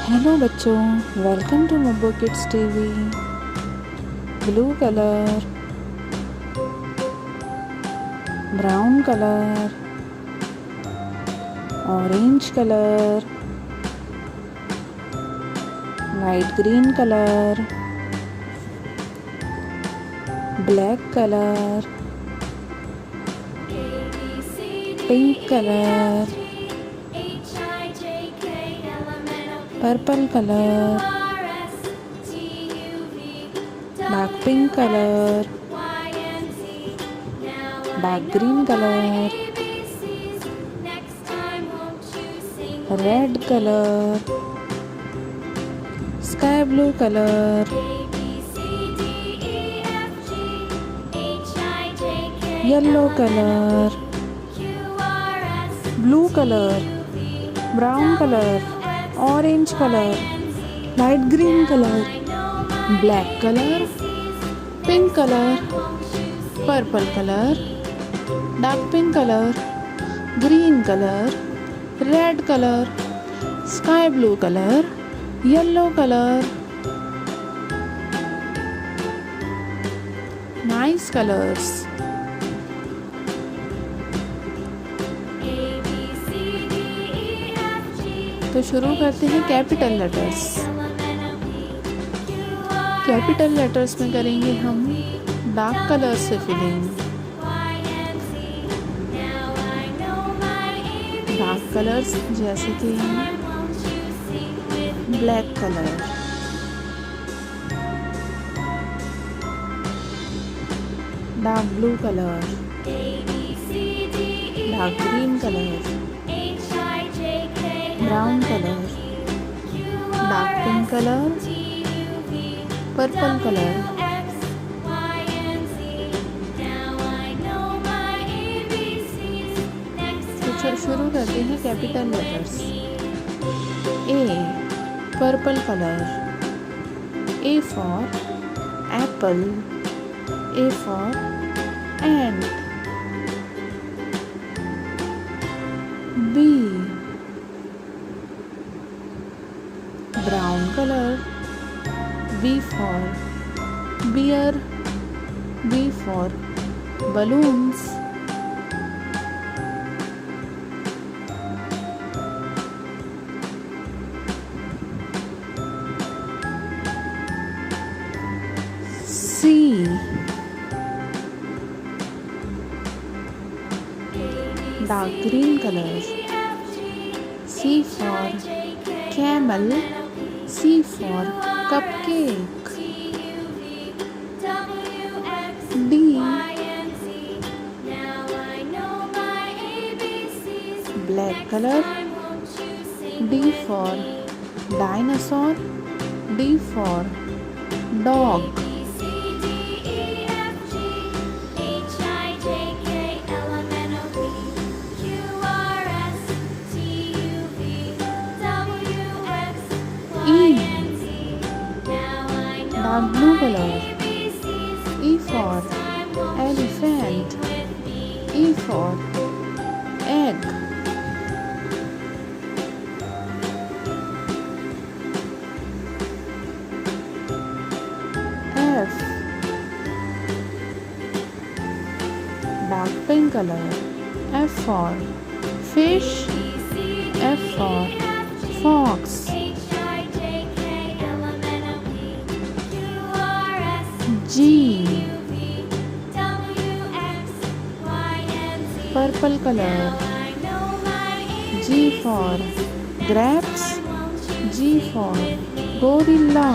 Hello बच्चों, welcome to Mobo Kids TV. Blue colour, brown colour, orange colour, light green colour, black colour, pink colour, purple colour, dark pink colour, dark green colour, red colour, sky blue colour, yellow colour, blue colour, brown colour, orange colour, light green colour, black colour, pink colour, purple colour, dark pink colour, green colour, red colour, sky blue colour, yellow colour. Nice colours. तो शुरू करते हैं capital letters. Capital letters में करेंगे हम dark colour से फिलिंग। Dark colours जैसे कि black colour, dark blue colour, dark green colour, brown colour, dark pink colour, purple colour. तो शुरू करते हैं capital letters. A, purple colour, A for apple, A for ant. B, brown color, B for beer, B for balloons। C, dark green color, C for camel, C for cupcake। D, black color, D for dinosaur, D for dog। E, dark blue color, E for elephant, E for egg। F, dark pink color, F for fish, F for fox। G, purple color, G for grapes, G for gorilla।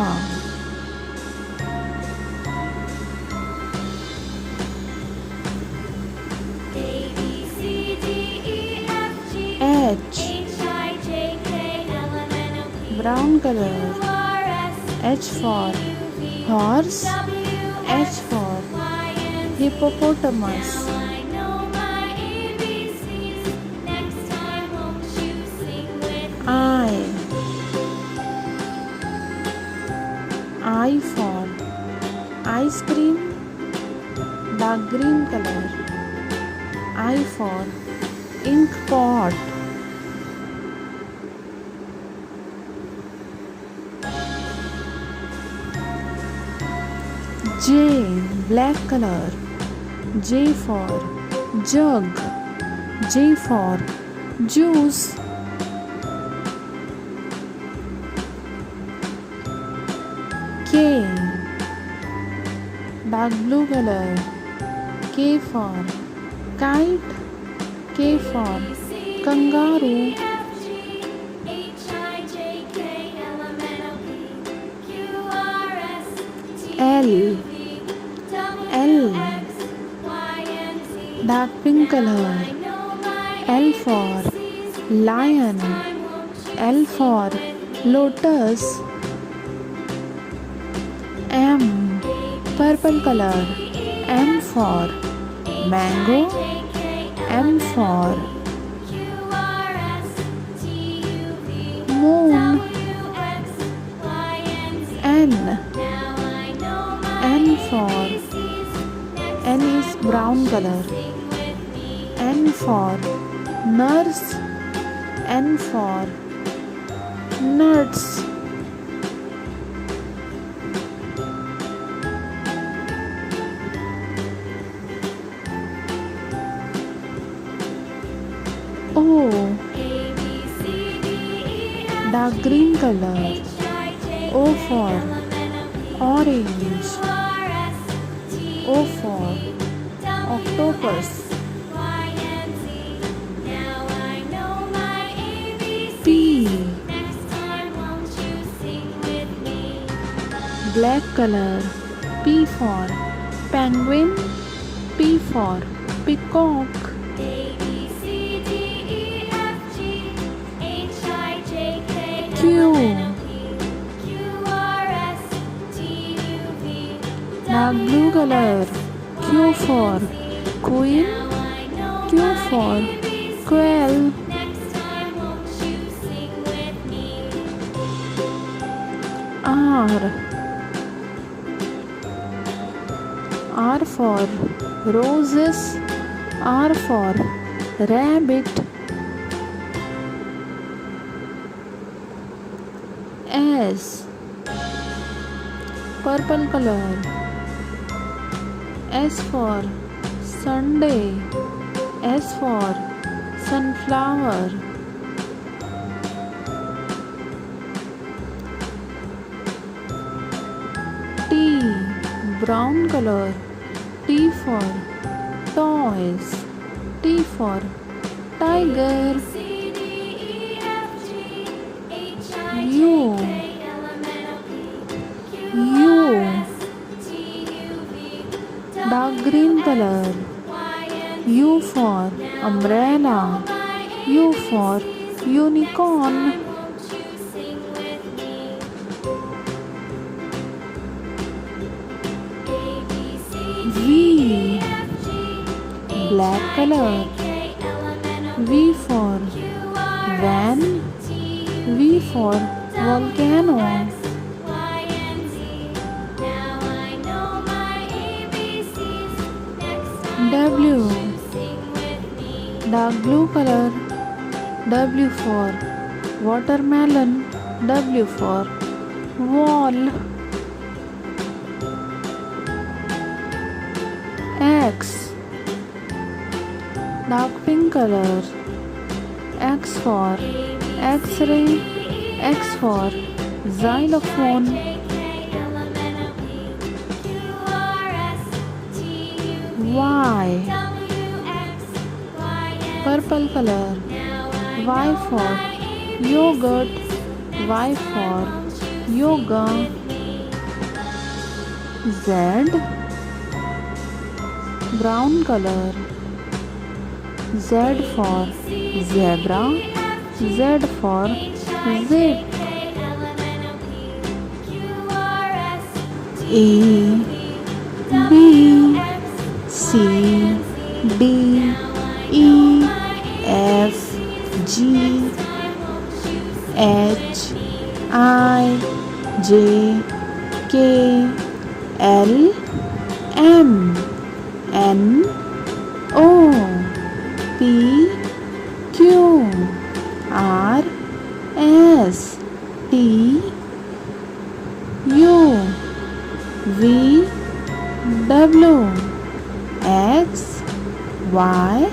H, brown color, H for horse, H for hippopotamus। I for ice cream, dark green color, I for ink pot। J, black color. J for jug. J for juice. K, dark blue color. K for kite. K for kangaroo. L, dark pink color. L for lion. L for lotus. M, purple color. M for mango. M for moon. N for N is brown color. N for nurse. N for nuts. O, dark green color. O for orange. O for octopus. P, black color. P for penguin. P for peacock. Q, dark blue color. Q for queen. Q for quail. R for roses. R for rabbit. S, purple color. S for Sunday. S for sunflower. T, brown color. T for toys. T for tiger. U, dark green color. U for umbrella. U for unicorn. V, black color. V for van. V for volcano. W, dark blue color. W for watermelon. W for wall. X, dark pink color. X for X-ray. X for xylophone. Y, purple color. Y for yogurt. Y for yoga. Z, brown color. Z for zebra. Z for zip. A, B, C, D, E, F, G, H, I, J, K, L, M, N, O, P, Q, R, S, T, U, V, W, X, Y,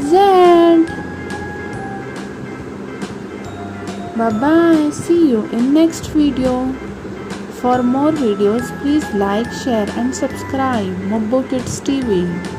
Z. Bye bye. See you in next video. For more videos, please like, share and subscribe Mobbo Kids TV.